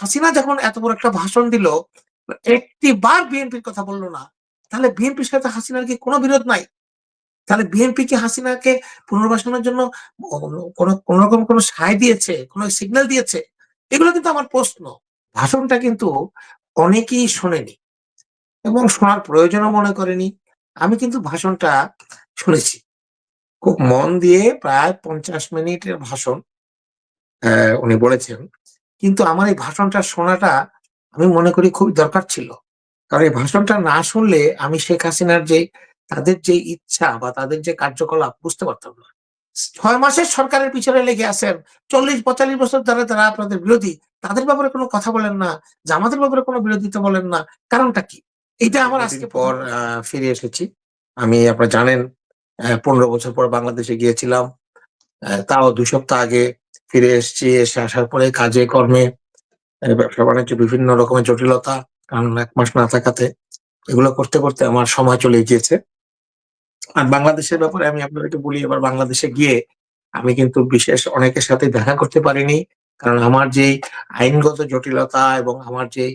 হাসিনা যখন এত বড় একটা ভাষণ দিল, একটিবার বিএনপির কথা বলল না। তাহলে বিএনপির সাথে হাসিনার কি কোন বিরোধ নাই? তাহলে বিএনপি কি হাসিনাকে পুনর্বাসনের জন্য অ কোন রকম কোন সায় দিয়েছে, কোন সিগন্যাল দিয়েছে? এগুলো কিন্তু আমার প্রশ্ন। ভাষণটা কিন্তু অনেকেই শোনেনি এবং শোনার প্রয়োজনও মনে করেনি। আমি কিন্তু ভাষণটা শুনেছি। খুব মন দিয়ে প্রায় ৫০ মিনিটের ভাষণ উনি বলেছেন। কিন্তু আমার এই ভাষণটা শোনাটা আমি মনে করি খুবই দরকার ছিল। কারণ এই ভাষণটা না শুনলে আমি শেখ হাসিনার যে তাদের যে ইচ্ছা বা তাদের যে কার্যকলাপ বুঝতে পারতাম না। ৬ মাসের সরকারের পিছনে লেগে আছেন। ৪০-৪৫ বছর ধরে তারা আপনাদের বিরোধী। তাদের ব্যাপারে কোন কথা বলেন না। জামাতের ব্যাপারে কোন বিরোধিতা বলেন না। কারণটা কি? এইটা আমার দীর্ঘদিন আজকে পর ১ম ফিরে এসেছি। আমি আপনারা জানেন ১৫ বছর পর বাংলাদেশে গিয়েছিলাম। তাও ২ সপ্তাহ আগে ফিরে এসেছি। এসে আসার পরে কাজে কর্মে ব্যবসা-বাণিজ্য বিভিন্ন রকমের জটিলতা। কারণ ১ মাস না থাকাতে এগুলো করতে আমার সময় চলে গিয়েছে। আর বাংলাদেশের ব্যাপারে আমি আপনাদেরকে বলি এবার বাংলাদেশে গিয়ে আমি কিন্তু বিশেষ অনেকের সাথে দেখা করতে পারিনি। কারণ আমার যেই আইনগত জটিলতা এবং আমার যেই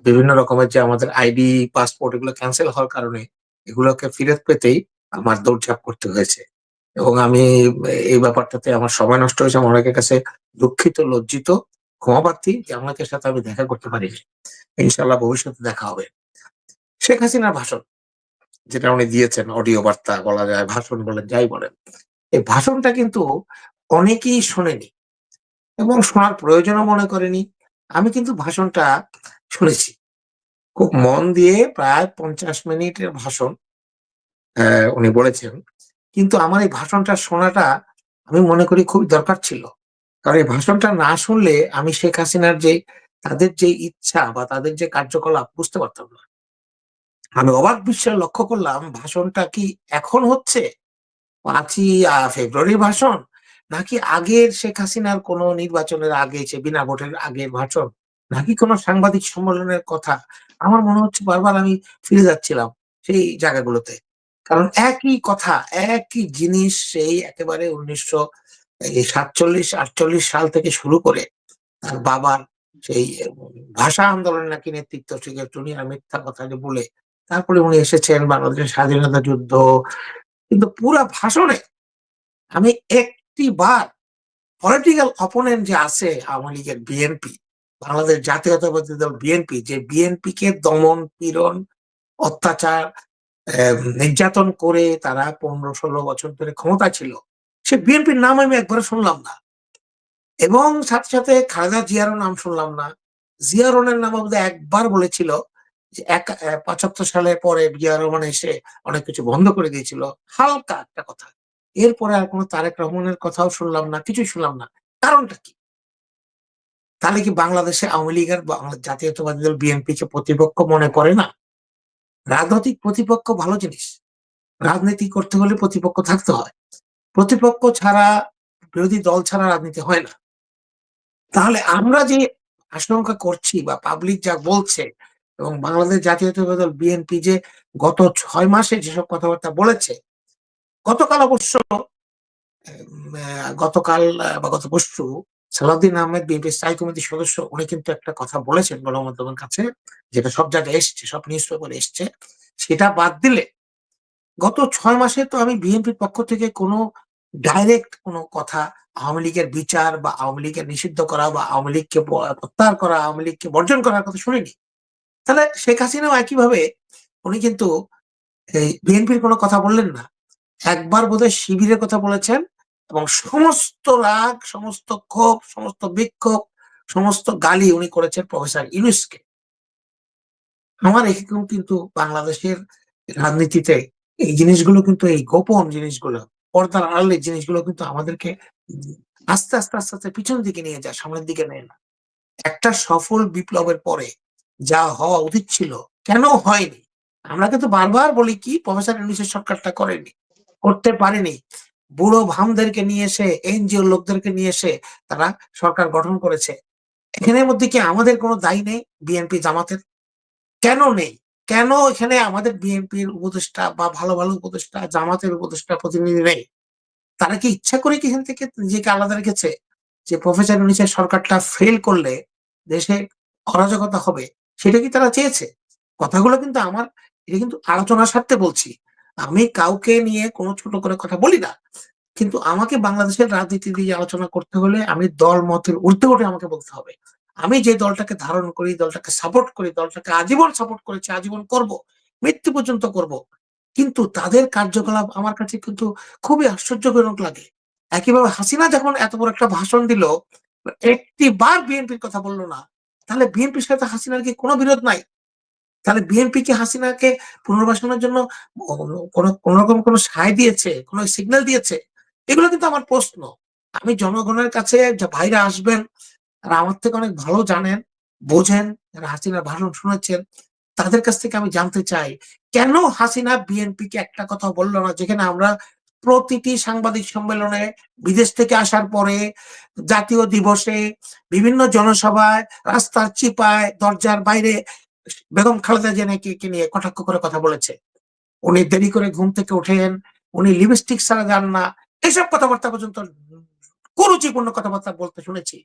বিভিন্ন রকমের যে আমাদের আইডি, পাসপোর্ট এগুলো ক্যানসেল হওয়ার কারণে এগুলোকে ফিরত পেতেই আমার দৌড়ঝাঁপ করতে হয়েছে। এবং আমি এই ব্যাপারটাতে আমার সময় নষ্ট হয়েছে। আমি অনেকের কাছে দুঃখিত, লজ্জিত, ক্ষমা প্রার্থী যে অনেকের সাথে আমি দেখা করতে পারিনি। ইনশাআল্লাহ ভবিষ্যতে দেখা হবে। শেখ হাসিনার ভাষণ যেটা উনি দিয়েছেন অডিও বার্তা বলা যায়, ভাষণ বলেন, যাই বলেন। এই ভাষণটা কিন্তু অনেকেই শোনেনি এবং শোনার প্রয়োজনও মনে করেনি। আমি কিন্তু ভাষণটা শুনেছি। খুব মন দিয়ে প্রায় ৫০ মিনিটের ভাষণ উনি বলেছেন। কিন্তু আমার এই ভাষণটা শোনাটা আমি মনে করি খুবই দরকার ছিল। কারণ এই ভাষণটা না শুনলে আমি শেখ হাসিনার যে তাদের যে ইচ্ছা বা তাদের যে কার্যকলাপ বুঝতে পারতাম না। আমি অবাক বিস্ময়ে লক্ষ্য করলাম ভাষণটা কি এখন হচ্ছে? ৫ই ফেব্রুয়ারির ভাষণ? নাকি আগের শেখ হাসিনার কোন নির্বাচনের আগে সে বিনা ভোটের আগের ভাষণ? নাকি কোন সাংবাদিক সম্মেলনের কথা? আমার মনে হচ্ছে বারবার আমি ফিরে যাচ্ছিলাম সেই জায়গাগুলোতে। কারণ একই কথা, একই জিনিস সেই একেবারে ১৯৪৭-৪৮ সাল থেকে শুরু করে তার বাবার সেই ভাষা আন্দোলনের নাকি নেতৃত্ব থেকে উনি মিথ্যা কথা যে বলে তারপরে উনি এসেছেন বাংলাদেশের স্বাধীনতা যুদ্ধ। কিন্তু পুরা ভাষণে আমি একটিবার পলিটিক্যাল অপোনেন্ট যে আছে আওয়ামী লীগের বিএনপি, বাংলাদেশ জাতীয়তাবাদী দল বিএনপি যে বিএনপি কে দমন, পীড়ন, অত্যাচার, নির্যাতন করে তারা ১৫-১৬ বছর ধরে ক্ষমতায় ছিল। সে বিএনপির নাম আমি একবারও শুনলাম না। এবং সাথে খালেদা জিয়ারও নাম শুনলাম না। জিয়া রহমানের নামও বোধহয় একবার বলেছিল যে ৭৫ সালের পরে জিয়া রহমান এসে অনেক কিছু বন্ধ করে দিয়েছিল। হালকা একটা কথা। এরপরে আর কোন তারেক রহমানের কথাও শুনলাম না, কিছুই শুনলাম না। কারণটা কি? তাহলে কি বাংলাদেশে আওয়ামী লীগ আর জাতীয়তাবাদী দল বিএনপি কে প্রতিপক্ষ মনে করে না? রাজনৈতিক প্রতিপক্ষ ভালো জিনিস। রাজনীতি করতে হলে প্রতিপক্ষ থাকতে হয়। প্রতিপক্ষ ছাড়া বিরোধী দল ছাড়া রাজনীতি হয় না। তাহলে আমরা যে আশঙ্কা করছি বা পাবলিক যা বলছে এবং বাংলাদেশ জাতীয়তাবাদী দল বিএনপি যে গত ৬ মাসে যেসব কথাবার্তা বলেছে, গতকাল অবশ্য গতকাল বা গত পরশু সালাউদ্দিন আহমেদ বিএনপির স্থায়ী কমিটির সদস্য উনি কিন্তু একটা কথা বলেছেন গণমাধ্যমের কাছে, যেটা সব জায়গায় এসছে, সব নিউজ পেপারে এসছে। সেটা বাদ দিলে গত ৬ মাসে তো আমি বিএনপির পক্ষ থেকে কোনো ডাইরেক্ট কোনো কথা আওয়ামী লীগের বিচার বা আওয়ামী লীগের নিষিদ্ধ করা বা আওয়ামী লীগকে প্রত্যাহার করা, আওয়ামী লীগকে বর্জন করার কথা শুনিনি। তাহলে শেখ হাসিনাও একইভাবে উনি কিন্তু এই বিএনপির কোনো কথা বললেন না। একবার বোধহয় শিবিরের কথা বলেছেন এবং সমস্ত রাগ, সমস্ত ক্ষোভ, সমস্ত বিক্ষোভ, সমস্ত গালি উনি করেছেন প্রফেসর ইউনূসকে। আমার এরকম কিন্তু বাংলাদেশের রাজনীতিতে এই জিনিসগুলো কিন্তু এই গোপন জিনিসগুলো, পর্দার আড়ালের জিনিসগুলো কিন্তু আমাদেরকে উম আস্তে আস্তে পিছনের দিকে নিয়ে যায়, সামনের দিকে নেয় না। একটা সফল বিপ্লবের পরে যা হওয়া উচিত ছিল, কেন হয়নি? আমরা কিন্তু বারবার বলি কি প্রফেসর ইউনূসের সরকারটা করেনি, করতে পারেনি। বুড়ো ভামদেরকে নিয়ে এসে, এনজিও লোকদেরকে নিয়ে এসে তারা সরকার গঠন করেছে। এখানের মধ্যে কি আমাদের কোনো দায় নেই? বিএনপি জামাতের? কেন নেই? কেন এখানে আমাদের বিএনপির উপদেষ্টা বা ভালো উপদেষ্টা, জামাতের উপদেষ্টা প্রতিনিধি নেই? তারা কি ইচ্ছা করে কি এখান থেকে নিজেকে আলাদা রেখেছে? যে প্রফেসর ইউনূসের সরকারটা ফেইল করলে দেশে অরাজকতা হবে, সেটা কি তারা চেয়েছে? কথাগুলো কিন্তু এটা কিন্তু আলোচনার স্বার্থে বলছি। আমি কাউকে নিয়ে কোনো ছোট করে কথা বলি না। কিন্তু আমাকে বাংলাদেশের রাজনীতি দিয়ে আলোচনা করতে হলে আমি দল মতের ঊর্ধ্বে উঠে আমাকে বলতে হবে। আমি যে দলটাকে ধারণ করি, দলটাকে সাপোর্ট করি, দলটাকে আজীবন সাপোর্ট করেছি, আজীবন করব। মৃত্যু পর্যন্ত করব। কিন্তু তাদের কার্যকলাপ আমার কাছে কিন্তু খুবই আশ্চর্যজনক লাগে। একইভাবে হাসিনা যখন এত বড় একটা ভাষণ দিল, একটি বার বিএনপির কথা বলল না। তাহলে বিএনপির সাথে হাসিনার কি কোনো বিরোধ নাই? তাহলে বিএনপি কি হাসিনাকে পুনর্বাসনের জন্য অ কোন রকম কোন সায় দিয়েছে? কোন সিগন্যাল দিয়েছে? এগুলো কিন্তু আমার প্রশ্ন। আমি জনগণের কাছে যে ভাইরা আসবেন, তারা আমার থেকে অনেক ভালো জানেন, বোঝেন, যারা হাসিনার ভাষণ শুনেছেন, তাদের কাছ থেকে আমি জানতে চাই, কেন হাসিনা বিএনপিকে একটা কথাও বলল না? যেখানে আমরা প্রতিটি সাংবাদিক সম্মেলনে, বিদেশ থেকে আসার পরে, জাতীয় দিবসে, বিভিন্ন জনসভায়, রাস্তার চিপায়, দরজার বাইরে বেগম খালেদা জিয়াকে নিয়ে কটাক্ষ করে কথা বলেছে। উনি দেরি করে ঘুম থেকে ওঠেন, উনি লিপস্টিক ছাড়া যান না। এসব কথাবার্তা পর্যন্ত কুরুচিপূর্ণ কথাবার্তা বলতে শুনেছি।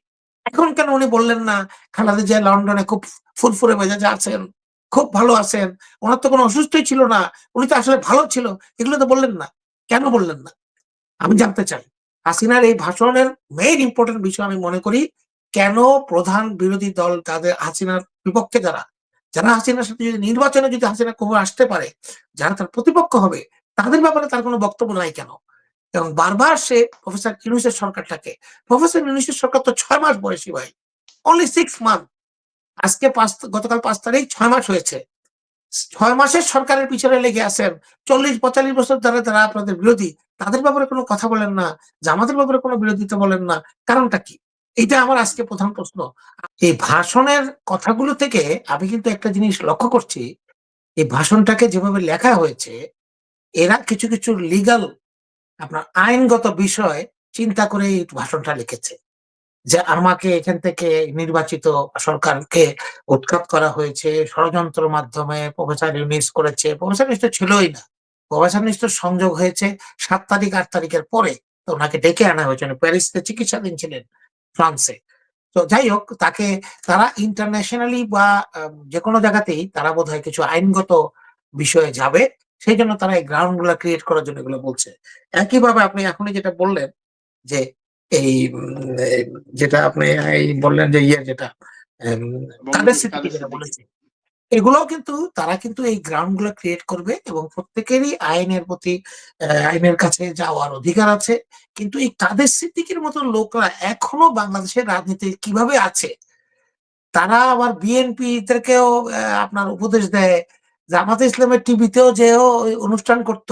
এখন কেন উনি বললেন না, খালেদা জিয়া লন্ডনে খুব ফুরফুরে মেজাজে আছেন, খুব ভালো আছেন। উনার তো কোনো অসুস্থই ছিল না। উনি তো আসলে ভালো ছিল। এগুলো তো বললেন না। কেন বললেন না? আমি জানতে চাই। হাসিনার এই ভাষণের মেইন ইম্পোর্টেন্ট বিষয় আমি মনে করি, কেন প্রধান বিরোধী দল তাদের হাসিনার বিপক্ষে যারা হাসিনার সাথে যদি নির্বাচনে যদি হাসিনা কখনো আসতে পারে, যারা তার প্রতিপক্ষ হবে, তাদের ব্যাপারে তার কোন বক্তব্য নাই কেন? এবং বারবার সে প্রফেসর ইউনূসের সরকারটাকে, প্রফেসর ইউনূসের সরকার তো ৬ মাস বয়সী ভাই। Only 6 month. আজকে গতকাল ৫ তারিখ ৬ মাস হয়েছে। ৬ মাসের সরকারের পিছনে লেগে আছেন। ৪০-৪৫ বছর ধরে তারা আপনাদের বিরোধী। তাদের ব্যাপারে কোন কথা বলেন না। জামাতের ব্যাপারে কোন বিরোধিতা বলেন না। কারণটা কি? এইটা আমার আজকে প্রধান প্রশ্ন। এই ভাষণের কথাগুলো থেকে আমি কিন্তু একটা জিনিস লক্ষ্য করছি, এই ভাষণটাকে যেভাবে লেখা হয়েছে, এরা কিছু লিগ্যাল আপনার আইনগত বিষয় চিন্তা করে এই ভাষণটা লিখেছে। যে আমাকে এখান থেকে নির্বাচিত সরকারকে উৎখাত করা হয়েছে, ষড়যন্ত্রের মাধ্যমে প্রফেসর ইউনিস করেছে। প্রফেসর ইউনিস তো ছিলই না। প্রফেসর ইউনিস তো সংযোগ হয়েছে ৭ তারিখ ৮ তারিখের পরে। তো উনাকে ডেকে আনা হয়েছে। উনি প্যারিসে চিকিৎসাধীন ছিলেন ফ্রান্সে। তো যাই হোক তারা ইন্টারন্যাশনালি বা যেকোনো জায়গাতেই তারা বোধহয় কিছু আইনগত বিষয়ে যাবে। সেইজন্য তারা এই গ্রাউন্ড গুলা ক্রিয়েট করার জন্য এগুলো বলছে। একইভাবে আপনি এখনই যেটা বললেন যে এই যেটা আপনি এই বললেন যে যেটা এম কাদের বঙ্গবন্ধু স্মৃতিকে কাদের যেটা সিদ্দিকী। বলেছি। এগুলোও কিন্তু তারা কিন্তু এই গ্রাউন্ড গুলা ক্রিয়েট করবে এবং প্রত্যেকেরই আইনের প্রতি আইনের কাছে যাওয়ার অধিকার আছে। কিন্তু এই কাদের সিদ্দিকীর মতো লোকরা এখনো বাংলাদেশের রাজনীতিতে কিভাবে আছে? তারা আবার বিএনপি দেরকেও আপনার উপদেশ দেয়। জামাতে ইসলামের টিভিতেও যেয়েও ওই অনুষ্ঠান করত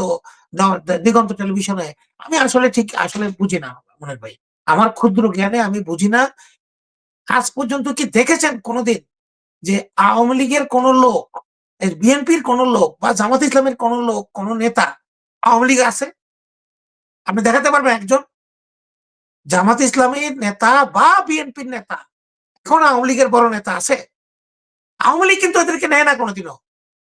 দিগন্ত টেলিভিশনে। আমি আসলে বুঝি না মনির ভাই। আমার ক্ষুদ্র জ্ঞানে আমি বুঝি না। আজ পর্যন্ত কি দেখেছেন কোনদিন যে আওয়ামী লীগের কোন লোক, বিএনপির কোন লোক বা জামাত ইসলামের কোন লোক, কোন নেতা আওয়ামী লীগে আছে? আপনি দেখাতে পারবেন একজন? জামাত ইসলামীর নেতা বা বিএনপির নেতা এখন আওয়ামী লীগের বড় নেতা আছে? আওয়ামী লীগ কিন্তু এদেরকে নেয় না কোনদিনও।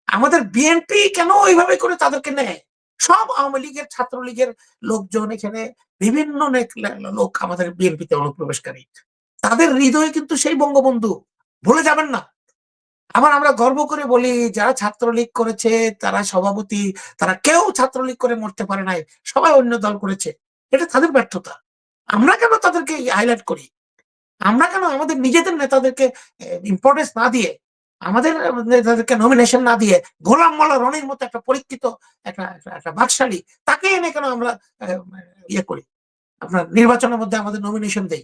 আমাদের বিএনপি কেন ওইভাবে করে তাদেরকে নেয়? সব আওয়ামী লীগের, ছাত্রলীগের লোকজন এখানে বিভিন্ন লোক আমাদের বিএনপিতে অনুপ্রবেশকারী। তাদের হৃদয়ে কিন্তু সেই বঙ্গবন্ধু। ভুলে যাবেন না। আবার আমরা গর্ব করে বলি যারা ছাত্রলীগ করেছে তারা সভাপতি, তারা কেউ ছাত্রলীগ করে মরতে পারে নাই। সবাই অন্য দল করেছে। এটা তাদের ব্যর্থতা। আমরা কেন তাদেরকে হাইলাইট করি? আমরা কেন আমাদের নিজেদের নেতাদেরকে ইম্পোর্টেন্স না দিয়ে, আমাদের নেতাদেরকে নমিনেশন না দিয়ে, গোলাম মোল্লা রনির মতো একটা পরীক্ষিত একটা বাকশালী তাকে এনে কেন আমরা ইয়ে করি? আপনার নির্বাচনের মধ্যে আমাদের নমিনেশন দেই?